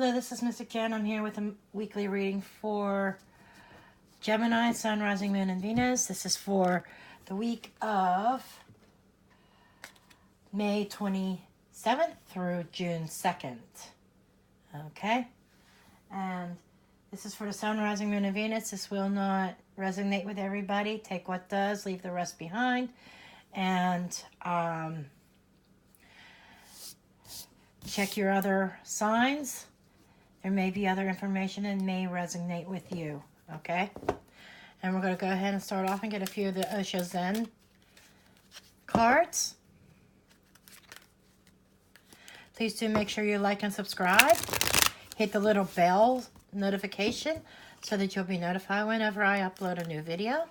Hello, this is Mystic Jen. I'm here with a weekly reading for Gemini, Sun, Rising, Moon, and Venus. This is for the week of May 27th through June 2nd. Okay? And this is for the Sun, Rising, Moon, and Venus. This will not resonate with everybody. Take what does, leave the rest behind. And check your other signs. There may be other information and may resonate with you, okay? And we're going to go ahead and start off and get a few of the Osho Zen cards. Please do make sure you like and subscribe. Hit the little bell notification so that you'll be notified whenever I upload a new video.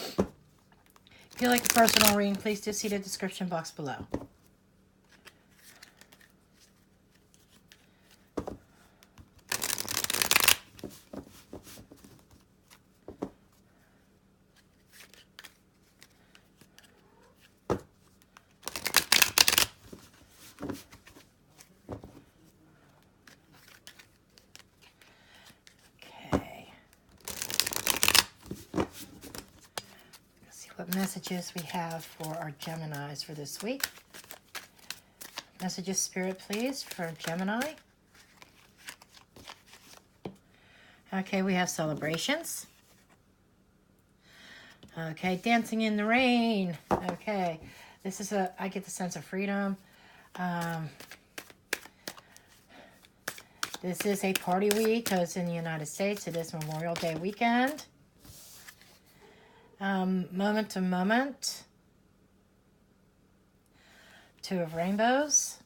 If you like a personal reading, please do see the description box below. What messages we have for our Geminis for this week. Messages, Spirit, please, for Gemini. Okay, we have celebrations. Okay, dancing in the rain. Okay, this is I get the sense of freedom. This is a party week because in the United States it is Memorial Day weekend. Moment to moment. Two of rainbows.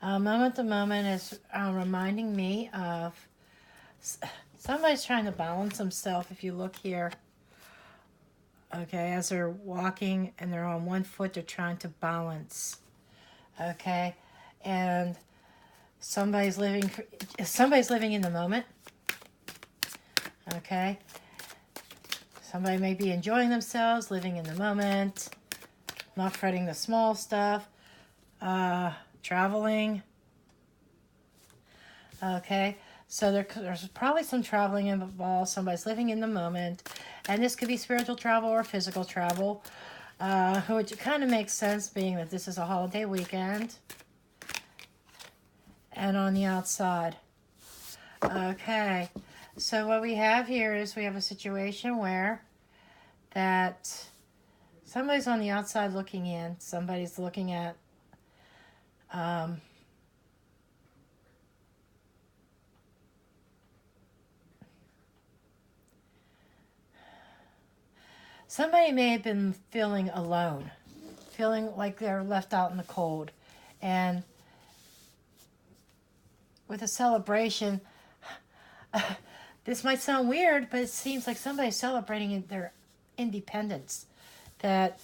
Moment to moment is reminding me of somebody's trying to balance himself. If you look here, okay, as they're walking and they're on one foot, they're trying to balance. Okay, and somebody's living in the moment. Okay. Somebody may be enjoying themselves, living in the moment, not fretting the small stuff, traveling. Okay, so there's probably some traveling involved. Somebody's living in the moment, and this could be spiritual travel or physical travel, which kind of makes sense being that this is a holiday weekend. And on the outside. Okay, so what we have here is we have a situation where that somebody's on the outside looking in. Somebody's looking at somebody may have been feeling alone, feeling like they're left out in the cold. And with a celebration, this might sound weird, but it seems like somebody's celebrating their independence, that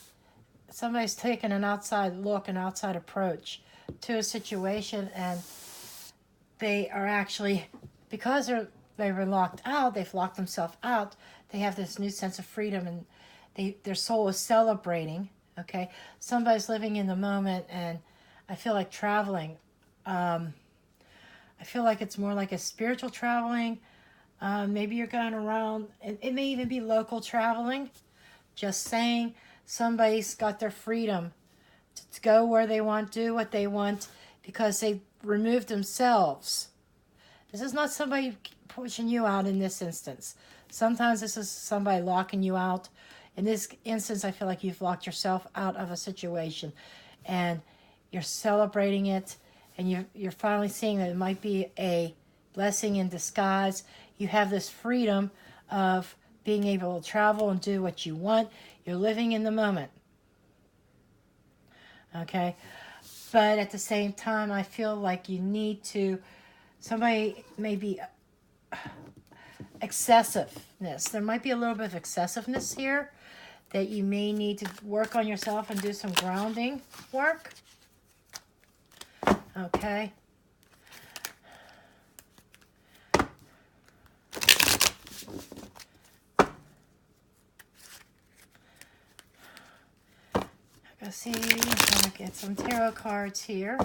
somebody's taken an outside look, an outside approach to a situation, and they are actually, because they were locked out, they've locked themselves out, they have this new sense of freedom, and their soul is celebrating. Okay, somebody's living in the moment, and I feel like traveling. I feel like it's more like a spiritual traveling. Maybe you're going around. It may even be local traveling. Just saying, somebody's got their freedom to go where they want, do what they want, because they removed themselves. This is not somebody pushing you out in this instance. Sometimes this is somebody locking you out. In this instance, I feel like you've locked yourself out of a situation, and you're celebrating it, and you're finally seeing that it might be a blessing in disguise. You have this freedom of being able to travel and do what you want. You're living in the moment. Okay? But at the same time, I feel like you need to, somebody may be excessiveness. There might be a little bit of excessiveness here that you may need to work on yourself and do some grounding work. Okay? Let's see, I'm going to get some tarot cards here.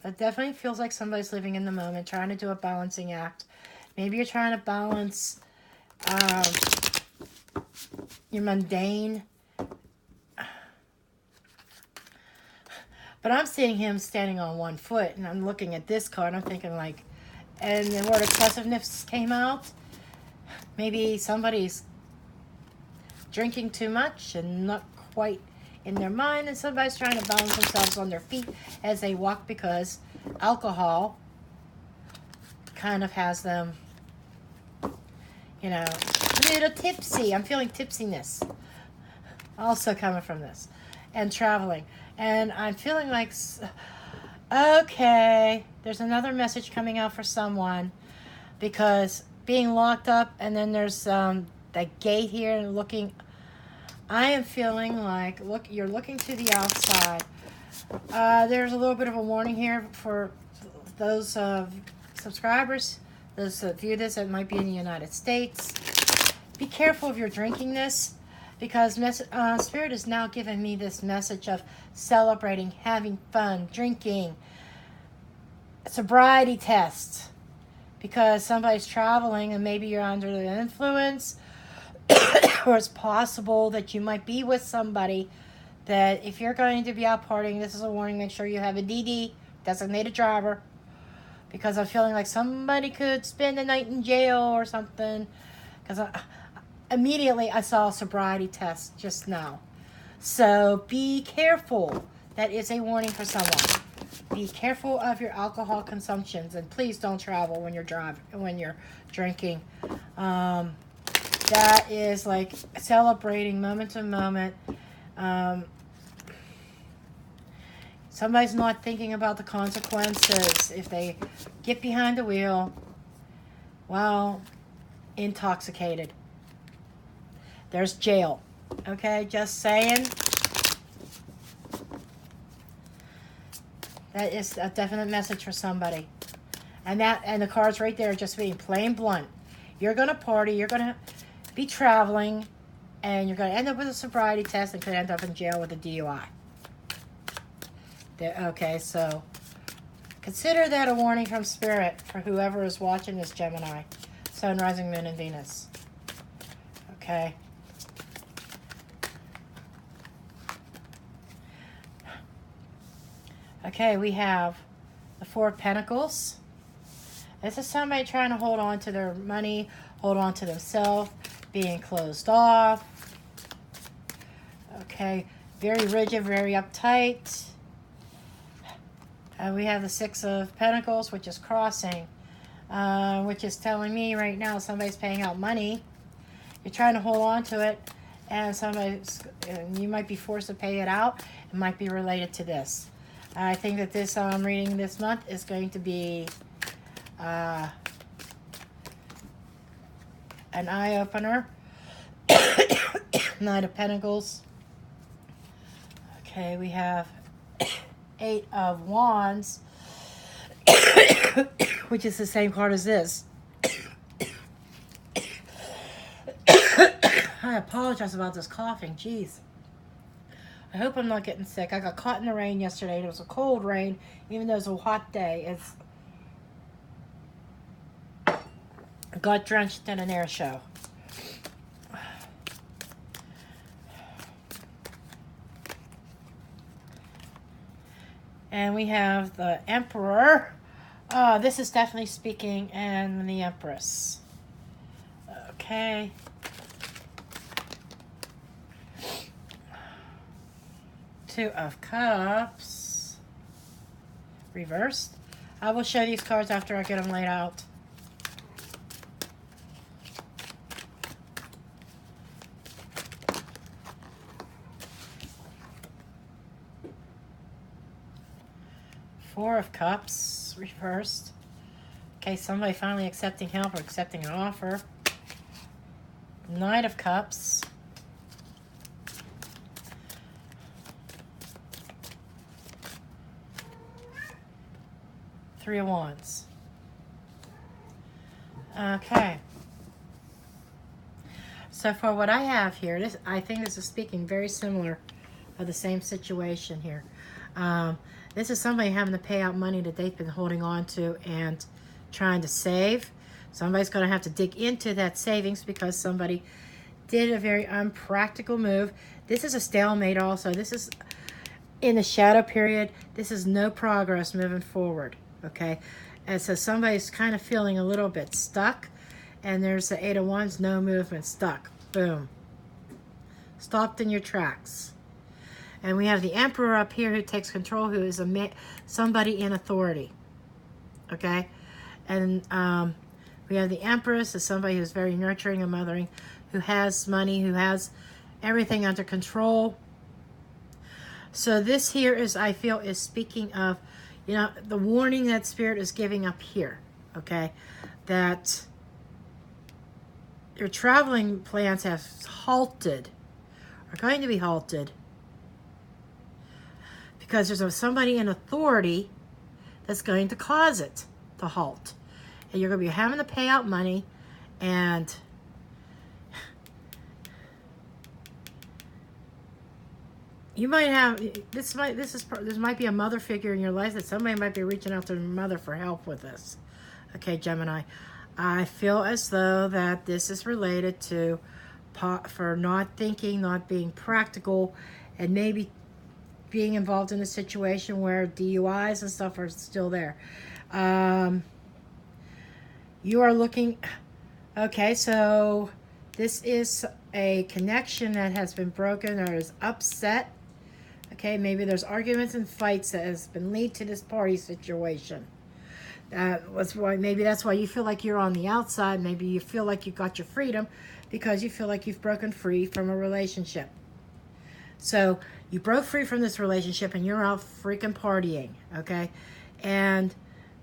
It definitely feels like somebody's living in the moment, trying to do a balancing act. Maybe you're trying to balance your mundane. But I'm seeing him standing on one foot, and I'm looking at this card, and I'm thinking like, and the word excessiveness came out. Maybe somebody's drinking too much and not quite in their mind, and somebody's trying to balance themselves on their feet as they walk, because alcohol kind of has them, you know, a little tipsy. I'm feeling tipsiness also coming from this, and traveling. And I'm feeling like, okay, there's another message coming out for someone, because being locked up, and then there's that gate here and looking, I am feeling like, look, you're looking to the outside. There's a little bit of a warning here for those subscribers, those that view this that might be in the United States. Be careful if you're drinking this, because Spirit is now giving me this message of celebrating, having fun, drinking, sobriety tests, because somebody's traveling and maybe you're under the influence, or it's possible that you might be with somebody that if you're going to be out partying, this is a warning, make sure you have a DD, designated driver, because I'm feeling like somebody could spend the night in jail or something, because immediately I saw a sobriety test just now. So be careful. That is a warning for someone. Be careful of your alcohol consumptions, and please don't travel when you're drinking. That is like celebrating moment to moment. Somebody's not thinking about the consequences if they get behind the wheel while intoxicated. There's jail. Okay, just saying. That is a definite message for somebody. And the cards right there just being plain blunt. You're going to party, you're going to be traveling, and you're going to end up with a sobriety test and could end up in jail with a DUI. Okay, so consider that a warning from Spirit for whoever is watching this, Gemini. Sun, rising, moon, and Venus. Okay. Okay, we have the Four of Pentacles. This is somebody trying to hold on to their money, hold on to themselves, being closed off. Okay, very rigid, very uptight. We have the Six of Pentacles, which is crossing, which is telling me right now somebody's paying out money. You're trying to hold on to it, and you might be forced to pay it out. It might be related to this. I think that this reading this month is going to be an eye-opener. Knight of Pentacles. Okay, we have Eight of Wands, which is the same card as this. I apologize about this coughing. Jeez. I hope I'm not getting sick. I got caught in the rain yesterday. It was a cold rain, even though it was a hot day. I got drenched in an air show. And we have the Emperor. This is definitely speaking, and the Empress. Okay. Two of Cups. Reversed. I will show these cards after I get them laid out. Four of Cups. Reversed. Okay, somebody finally accepting help or accepting an offer. Knight of Cups. Three of Wands. Okay. So for what I have here, I think this is speaking very similar of the same situation here. This is somebody having to pay out money that they've been holding on to and trying to save. Somebody's going to have to dig into that savings because somebody did a very unpractical move. This is a stalemate also. This is in the shadow period. This is no progress moving forward, okay? And so somebody's kind of feeling a little bit stuck. And there's the Eight of Wands, no movement, stuck. Boom. Stopped in your tracks. And we have the Emperor up here who takes control, who is somebody in authority. Okay? And we have the Empress as somebody who's very nurturing and mothering, who has money, who has everything under control. So this here is, I feel, is speaking of, you know, the warning that Spirit is giving up here. Okay? That your traveling plans have halted, are going to be halted, because there's somebody in authority that's going to cause it to halt. And you're going to be having to pay out money, and you might have, this might be a mother figure in your life, that somebody might be reaching out to their mother for help with this. Okay, Gemini. I feel as though that this is related to for not thinking, not being practical, and maybe being involved in a situation where DUIs and stuff are still there. You are looking, okay, so this is a connection that has been broken or is upset. Okay, maybe there's arguments and fights that has been lead to this party situation. Was why, maybe that's why you feel like you're on the outside. Maybe you feel like you got your freedom because you feel like you've broken free from a relationship. So you broke free from this relationship and you're out freaking partying, okay? And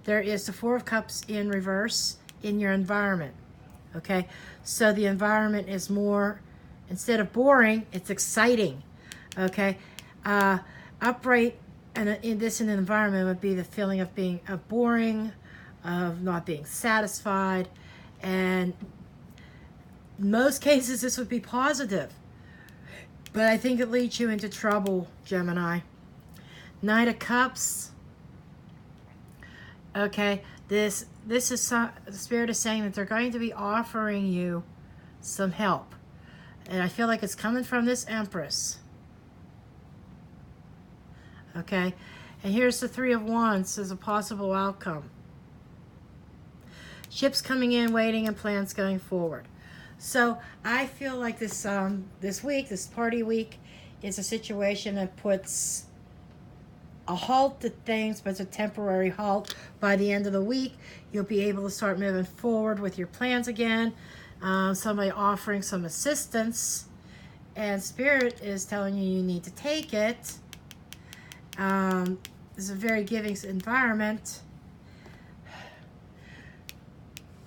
there is the Four of Cups in reverse in your environment, okay? So the environment is more, instead of boring, it's exciting, okay? Upright, and in this in an environment would be the feeling of being boring, of not being satisfied, and in most cases this would be positive, but I think it leads you into trouble, Gemini. Knight of Cups. Okay, this is the Spirit is saying that they're going to be offering you some help, and I feel like it's coming from this Empress. Okay, and here's the Three of Wands as a possible outcome. Ships coming in, waiting, and plans going forward. So I feel like this this week, this party week, is a situation that puts a halt to things, but it's a temporary halt. By the end of the week, you'll be able to start moving forward with your plans again. Somebody offering some assistance, and Spirit is telling you you need to take it. It's a very giving environment.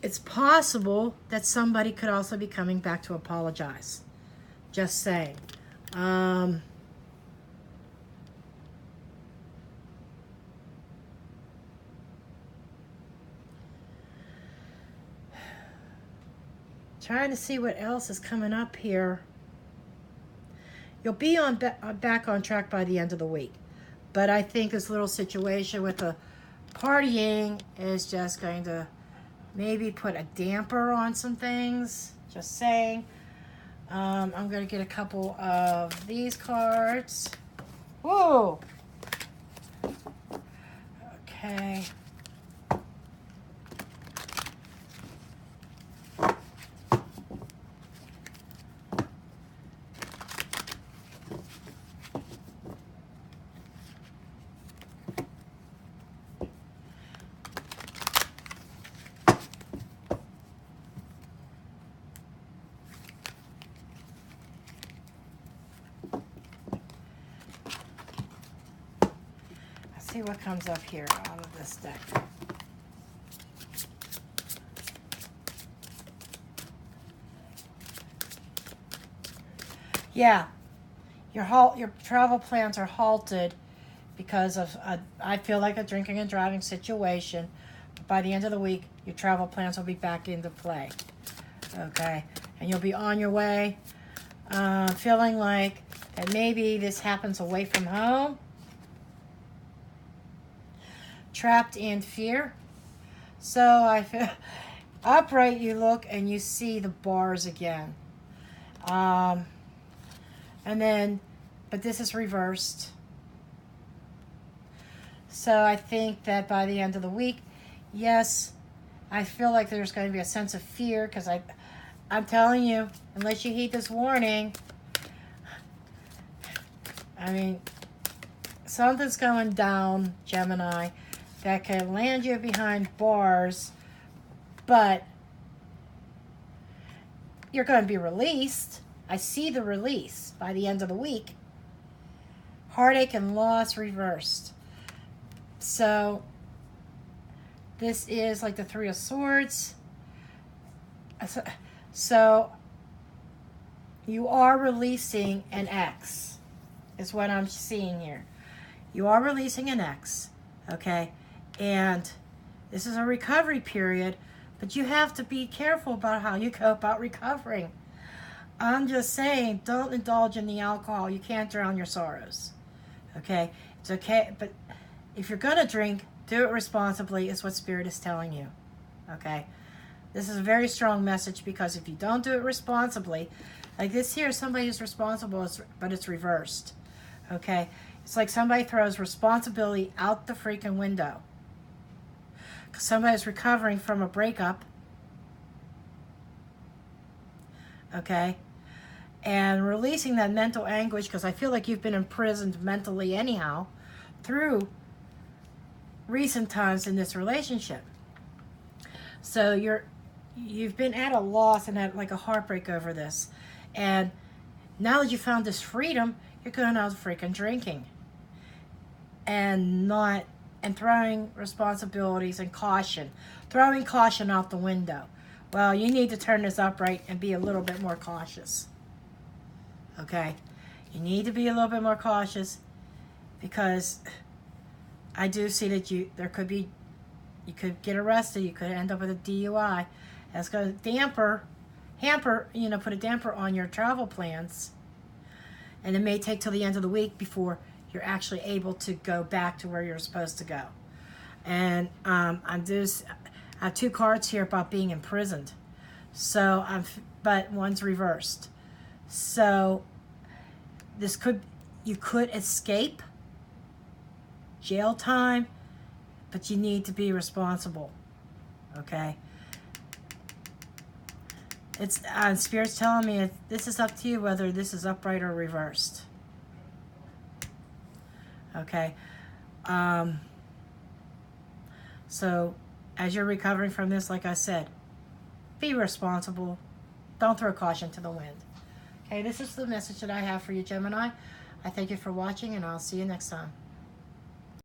It's possible that somebody could also be coming back to apologize. Just saying. Trying to see what else is coming up here. You'll be back on track by the end of the week. But I think this little situation with the partying is just going to maybe put a damper on some things. Just saying. I'm going to get a couple of these cards. Whoa! Okay. See what comes up here out of this deck. Yeah, your travel plans are halted because of I feel like a drinking and driving situation. But by the end of the week, your travel plans will be back into play. Okay, and you'll be on your way, feeling like that maybe this happens away from home. trapped in fear. So I feel upright, you look and you see the bars again. And then, but this is reversed. So I think that by the end of the week, yes, I feel like there's going to be a sense of fear because I'm telling you, unless you heed this warning, I mean, something's going down, Gemini, that can land you behind bars, but you're going to be released. I see the release by the end of the week. Heartache and loss reversed. So this is like the Three of Swords. So you are releasing an ex, is what I'm seeing here. You are releasing an ex, okay? And this is a recovery period, but you have to be careful about how you go about recovering. I'm just saying, don't indulge in the alcohol. You can't drown your sorrows, okay? It's okay, but if you're going to drink, do it responsibly is what Spirit is telling you, okay? This is a very strong message because if you don't do it responsibly, like this here, somebody is responsible, but it's reversed, okay? It's like somebody throws responsibility out the freaking window. Somebody's recovering from a breakup, okay? And releasing that mental anguish because I feel like you've been imprisoned mentally anyhow through recent times in this relationship. So you've been at a loss and at like a heartbreak over this. And now that you found this freedom, you're going out freaking drinking. And throwing responsibilities and caution. Throwing caution out the window. Well, you need to turn this upright and be a little bit more cautious. Okay? You need to be a little bit more cautious because I do see that you could get arrested. You could end up with a DUI. That's going to put a damper on your travel plans. And it may take till the end of the week before you're actually able to go back to where you're supposed to go. And I have two cards here about being imprisoned. So but one's reversed. So you could escape jail time, but you need to be responsible. Okay? It's Spirit's telling me this is up to you whether this is upright or reversed. Okay? So as you're recovering from this, like I said, be responsible. Don't throw caution to the wind. Okay, this is the message that I have for you, Gemini. I thank you for watching, and I'll see you next time.